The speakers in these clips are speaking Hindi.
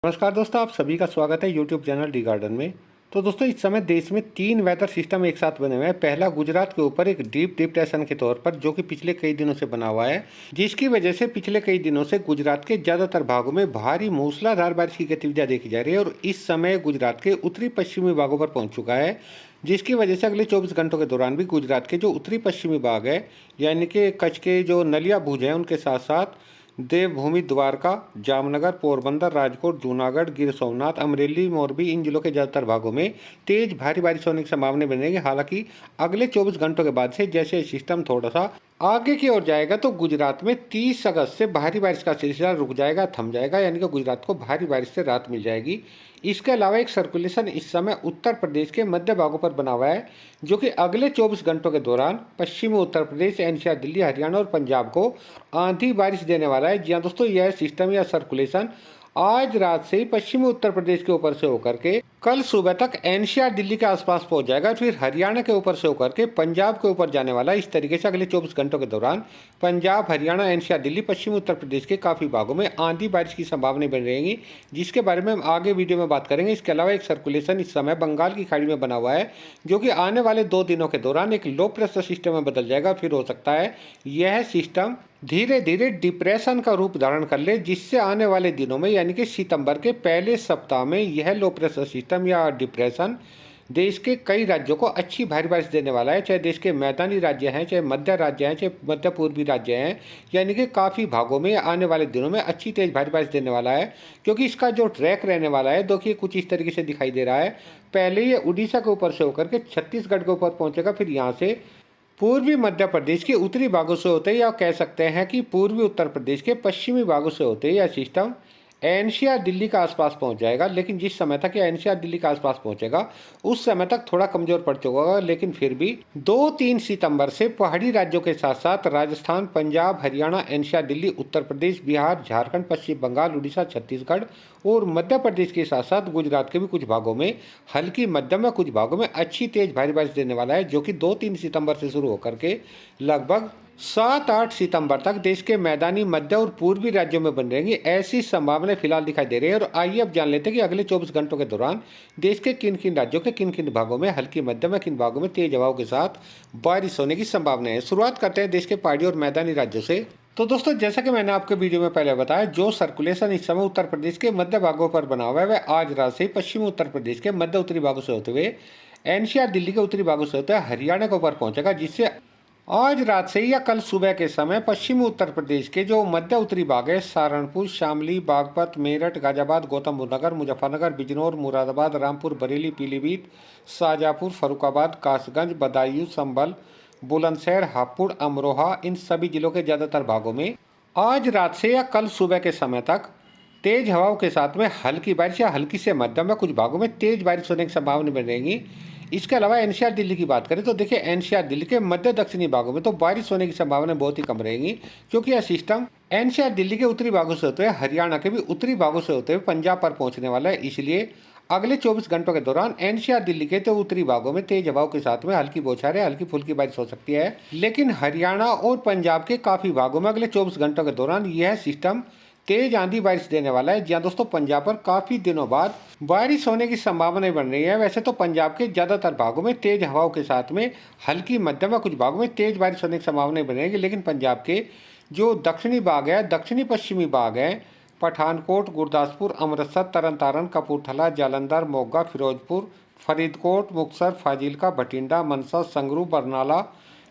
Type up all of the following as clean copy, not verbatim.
नमस्कार दोस्तों, आप सभी का स्वागत है यूट्यूब चैनल डी गार्डन में। तो दोस्तों, इस समय देश में 3 वेदर सिस्टम एक साथ बने हुए हैं। पहला गुजरात के ऊपर एक डीप डिप्रेशन के तौर पर, जो कि पिछले कई दिनों से बना हुआ है, जिसकी वजह से पिछले कई दिनों से गुजरात के ज़्यादातर भागों में भारी मूसलाधार बारिश की गतिविधियाँ देखी जा रही है और इस समय गुजरात के उत्तरी पश्चिमी भागों पर पहुँच चुका है, जिसकी वजह से अगले 24 घंटों के दौरान भी गुजरात के जो उत्तरी पश्चिमी भाग है, यानी कि कच्छ के जो नलिया भुज हैं, उनके साथ साथ देवभूमि, द्वारका, जामनगर, पोरबंदर, राजकोट, जूनागढ़, गिर सोमनाथ, अमरेली, मोरबी, इन जिलों के ज़्यादातर भागों में तेज भारी बारिश होने की संभावना बनेगी। हालांकि अगले 24 घंटों के बाद से जैसे सिस्टम थोड़ा सा आगे की ओर जाएगा, तो गुजरात में 30 अगस्त से भारी बारिश का सिलसिला रुक जाएगा, थम जाएगा, यानी कि गुजरात को भारी बारिश से राहत मिल जाएगी। इसके अलावा एक सर्कुलेशन इस समय उत्तर प्रदेश के मध्य भागों पर बना हुआ है, जो कि अगले 24 घंटों के दौरान पश्चिमी उत्तर प्रदेश, एनसीआर, दिल्ली, हरियाणा और पंजाब को आंधी बारिश देने वाला है। जी हाँ दोस्तों, यह सिस्टम या सर्कुलेशन आज रात से ही पश्चिमी उत्तर प्रदेश के ऊपर से होकर के कल सुबह तक एनसीआर, दिल्ली के आसपास पहुंच जाएगा, फिर हरियाणा के ऊपर से होकर के पंजाब के ऊपर जाने वाला है। इस तरीके से अगले 24 घंटों के दौरान पंजाब, हरियाणा, एनसीआर, दिल्ली, पश्चिमी उत्तर प्रदेश के काफ़ी भागों में आंधी बारिश की संभावना बनी रहेगी, जिसके बारे में हम आगे वीडियो में बात करेंगे। इसके अलावा एक सर्कुलेशन इस समय बंगाल की खाड़ी में बना हुआ है, जो कि आने वाले 2 दिनों के दौरान एक लो प्रेशर सिस्टम में बदल जाएगा। फिर हो सकता है यह सिस्टम धीरे धीरे डिप्रेशन का रूप धारण कर ले, जिससे आने वाले दिनों में, यानी कि सितंबर के पहले सप्ताह में, यह लो प्रेशर सिस्टम या डिप्रेशन देश के कई राज्यों को अच्छी भारी बारिश देने वाला है। चाहे देश के मैदानी राज्य हैं, चाहे मध्य राज्य हैं, चाहे मध्य पूर्वी राज्य हैं, यानी कि काफ़ी भागों में आने वाले दिनों में अच्छी तेज भारी बारिश देने वाला है। क्योंकि इसका जो ट्रैक रहने वाला है, देखिए कुछ इस तरीके से दिखाई दे रहा है। पहले ये उड़ीसा के ऊपर से होकर के छत्तीसगढ़ के ऊपर पहुंचेगा, फिर यहाँ से पूर्वी मध्य प्रदेश के उत्तरी भागों से होते, या कह सकते हैं कि पूर्वी उत्तर प्रदेश के पश्चिमी भागों से होते, यह सिस्टम एनसीआर, दिल्ली के आसपास पहुंच जाएगा। लेकिन जिस समय तक यह एनसीआर, दिल्ली के आसपास पहुंचेगा, उस समय तक थोड़ा कमजोर पड़ चुका होगा। लेकिन फिर भी 2-3 सितंबर से पहाड़ी राज्यों के साथ साथ राजस्थान, पंजाब, हरियाणा, एनसीआर, दिल्ली, उत्तर प्रदेश, बिहार, झारखंड, पश्चिम बंगाल, उड़ीसा, छत्तीसगढ़ और मध्य प्रदेश के साथ साथ गुजरात के भी कुछ भागों में हल्की मध्यम व कुछ भागों में अच्छी तेज भारी बारिश देने वाला है, जो कि 2-3 सितंबर से शुरू होकर के लगभग 7-8 सितंबर तक देश के मैदानी, मध्य और पूर्वी राज्यों में बन रहेंगी। ऐसी संभावनाएं फिलहाल दिखाई दे रही है। और आइए अब जान लेते हैं कि अगले 24 घंटों के दौरान देश के किन किन राज्यों के किन किन भागों में हल्की मध्यम, किन भागों में तेज हवाओं के साथ बारिश होने की संभावना है। शुरुआत करते हैं देश के पहाड़ी और मैदानी राज्यों से। तो दोस्तों, जैसा कि मैंने आपके वीडियो में पहले बताया, जो सर्कुलेशन इस समय उत्तर प्रदेश के मध्य भागों पर बना हुआ है, वह आज रात से ही पश्चिमी उत्तर प्रदेश के मध्य उत्तरी भागों से होते हुए एनसीआर, दिल्ली के उत्तरी भागों से होते हुए हरियाणा के ऊपर पहुंचेगा, जिससे आज रात से या कल सुबह के समय पश्चिमी उत्तर प्रदेश के जो मध्य उत्तरी भाग है, सहारनपुर, शामली, बागपत, मेरठ, गाजियाबाद, गौतम बुद्ध नगर, मुजफ्फरनगर, बिजनौर, मुरादाबाद, रामपुर, बरेली, पीलीभीत, शाहजहाँपुर, फर्रुखाबाद, कासगंज, बदायूं, संभल, बुलंदशहर, हापुड़, अमरोहा, इन सभी जिलों के ज़्यादातर भागों में आज रात से या कल सुबह के समय तक तेज हवाओं के साथ में हल्की बारिश या हल्की से मध्यम में कुछ भागों में तेज बारिश होने की संभावना बनी रहेगी। इसके अलावा एनसीआर, दिल्ली की बात करें तो देखिए, एनसीआर, दिल्ली के मध्य दक्षिणी भागों में तो बारिश होने की संभावना बहुत ही कम रहेगी, क्योंकि यह सिस्टम एनसीआर, दिल्ली के उत्तरी भागों से होते हुए हरियाणा के भी उत्तरी भागों से होते हुए पंजाब पर पहुंचने वाला है। इसलिए अगले 24 घंटों के दौरान एनसीआर, दिल्ली के तो उत्तरी भागों में तेज हवाओं के साथ में हल्की बौछारें, हल्की फुल्की बारिश हो सकती है। लेकिन हरियाणा और पंजाब के काफी भागों में अगले 24 घंटों के दौरान यह सिस्टम तेज आंधी बारिश देने वाला है। जहाँ दोस्तों, पंजाब पर काफी दिनों बाद बारिश होने की संभावना बन रही है। वैसे तो पंजाब के ज्यादातर भागों में तेज हवाओं के साथ में हल्की मध्यम, कुछ भागों में तेज बारिश होने की संभावना बनेगी। लेकिन पंजाब के जो दक्षिणी भाग है, दक्षिणी पश्चिमी भाग है, पठानकोट, गुरदासपुर, अमृतसर, तरन तारण, कपूरथला, जालंधर, मोगा, फिरोजपुर, फरीदकोट, मुक्तसर, फाजिलका, भटिंडा, मनसा, संगरू, बरनाला,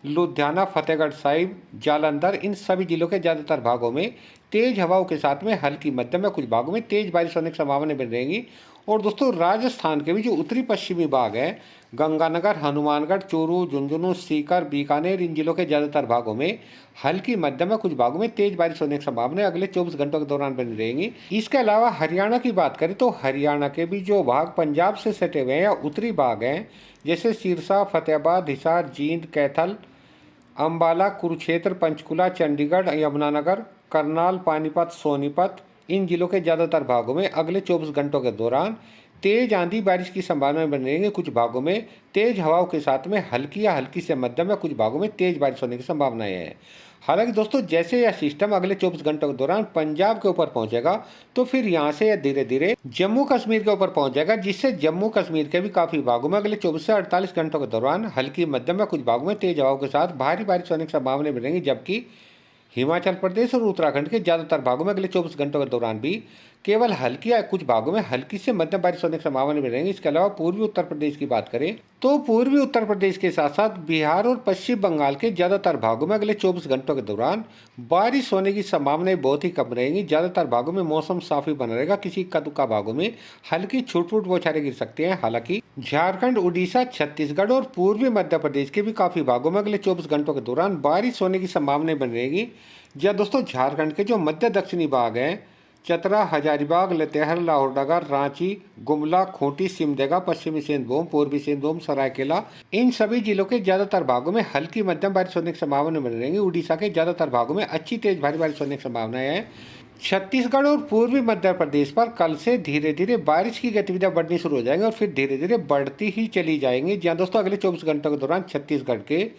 लुधियाना, फतेहगढ़ साहिब, जालंधर, इन सभी जिलों के ज़्यादातर भागों में तेज हवाओं के साथ में हल्की मध्यम में कुछ भागों में तेज बारिश होने की संभावना बन रहेगी। और दोस्तों, राजस्थान के भी जो उत्तरी पश्चिमी भाग है, गंगानगर, हनुमानगढ़, चूरू, झुंझुनू, सीकर, बीकानेर, इन जिलों के ज़्यादातर भागों में हल्की मध्यम में कुछ भागों में तेज बारिश होने की संभावना अगले 24 घंटों के दौरान बनी रहेगी। इसके अलावा हरियाणा की बात करें तो हरियाणा के भी जो भाग पंजाब से सटे हुए हैं या उत्तरी भाग हैं, जैसे सिरसा, फतेहाबाद, हिसार, जींद, कैथल, अंबाला, कुरुक्षेत्र, पंचकुला, चंडीगढ़, यमुनानगर, करनाल, पानीपत, सोनीपत, इन जिलों के ज़्यादातर भागों में अगले 24 घंटों के दौरान तेज आंधी बारिश की संभावना बनी रहेगी। कुछ भागों में तेज हवाओं के साथ में हल्की या हल्की से मध्यम में, कुछ भागों में तेज बारिश होने की संभावनाएं हैं। हालांकि दोस्तों जैसे यह सिस्टम अगले 24 घंटों के दौरान पंजाब के ऊपर पहुंचेगा तो फिर यहां से यह धीरे धीरे जम्मू कश्मीर के ऊपर पहुंच जाएगा, जिससे जम्मू कश्मीर के भी काफी भागों में अगले 24 से 48 घंटों के दौरान हल्की मध्यम या कुछ भागों में तेज हवाओं के साथ भारी बारिश होने की संभावना बनेगी। जबकि हिमाचल प्रदेश और उत्तराखंड के ज्यादातर भागों में अगले 24 घंटों के दौरान भी केवल हल्की या कुछ भागों में हल्की से मध्यम बारिश होने की संभावना भी रहेंगी। इसके अलावा पूर्वी उत्तर प्रदेश की बात करें तो पूर्वी उत्तर प्रदेश के साथ साथ बिहार और पश्चिम बंगाल के ज्यादातर भागों में अगले 24 घंटों के दौरान बारिश होने की संभावनाएं बहुत ही कम रहेंगी। ज्यादातर भागों में मौसम साफ ही बना रहेगा, किसी इक्का दुक्का भागों में हल्की छूट फूट बौछारें गिर सकती हैं। हालांकि झारखंड, उड़ीसा, छत्तीसगढ़ और पूर्वी मध्य प्रदेश के भी काफी भागों में अगले 24 घंटों के दौरान बारिश होने की संभावनाएं बनी रहेगी। जहाँ दोस्तों झारखंड के जो मध्य दक्षिणी भाग हैं, चतरा, हजारीबाग, लातेहार, लोहरदगा, रांची, गुमला, खूंटी, सिमडेगा, पश्चिमी सिंहभूम, पूर्वी सिंहभूम, सरायकेला, इन सभी जिलों के ज्यादातर भागों में हल्की मध्यम बारिश होने की संभावना बनी रहेगी। उड़ीसा के ज्यादातर भागों में अच्छी तेज भारी बारिश होने की संभावना है। छत्तीसगढ़ और पूर्वी मध्य प्रदेश पर कल से धीरे धीरे बारिश की गतिविधियां बढ़नी शुरू हो जाएंगी और फिर धीरे धीरे बढ़ती ही चली जाएंगी। जहां दोस्तों अगले 24 घंटों के दौरान छत्तीसगढ़ के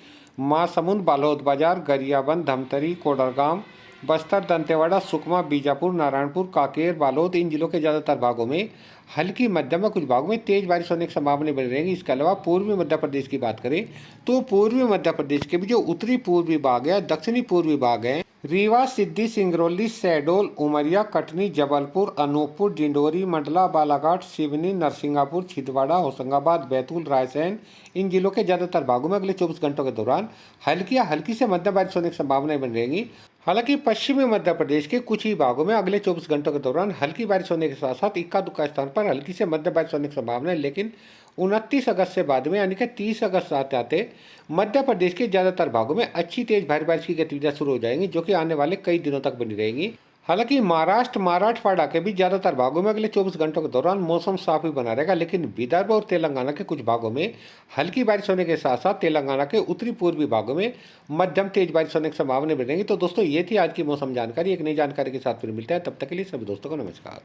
महासमुंद, बालोद बाजार, गरियाबंद, धमतरी, कोडरगांव, बस्तर, दंतेवाड़ा, सुकमा, बीजापुर, नारायणपुर, कांकेर, बालोद, इन जिलों के ज्यादातर भागों में हल्की मध्यम में कुछ भागों में तेज बारिश होने की संभावना बनी रहेगी। इसके अलावा पूर्वी मध्य प्रदेश की बात करें तो पूर्वी मध्य प्रदेश के भी जो उत्तरी पूर्वी भाग है, दक्षिणी पूर्वी भाग है, रीवा, सिद्दी, सिंगरौली, शहडोल, उमरिया, कटनी, जबलपुर, अनूपपुर, डिंडोरी, मंडला, बालाघाट, सिवनी, नरसिंगापुर, छिंदवाड़ा, होशंगाबाद, बैतूल, रायसेन, इन जिलों के ज्यादातर भागों में अगले 24 घंटों के दौरान हल्की या हल्की से मध्यम बारिश होने की संभावनाएं बनी रहेंगी। हालांकि पश्चिमी मध्य प्रदेश के कुछ ही भागों में अगले 24 घंटों के दौरान हल्की बारिश होने के साथ साथ इक्का दुक्का स्थान पर हल्की से मध्यम बारिश होने की संभावना है। लेकिन 29 अगस्त से बाद में यानी कि 30 अगस्त आते आते मध्य प्रदेश के ज्यादातर भागों में अच्छी तेज भारी बारिश की गतिविधियां शुरू हो जाएंगी, जो कि आने वाले कई दिनों तक बनी रहेंगी। हालांकि महाराष्ट्र, मराठवाड़ा के भी ज्यादातर भागों में अगले 24 घंटों के दौरान मौसम साफ ही बना रहेगा, लेकिन विदर्भ और तेलंगाना के कुछ भागों में हल्की बारिश होने के साथ साथ तेलंगाना के उत्तरी पूर्वी भागों में मध्यम तेज बारिश होने की संभावना बनेगी। तो दोस्तों ये थी आज की मौसम जानकारी। एक नई जानकारी के साथ फिर मिलता है, तब तक के लिए सभी दोस्तों को नमस्कार।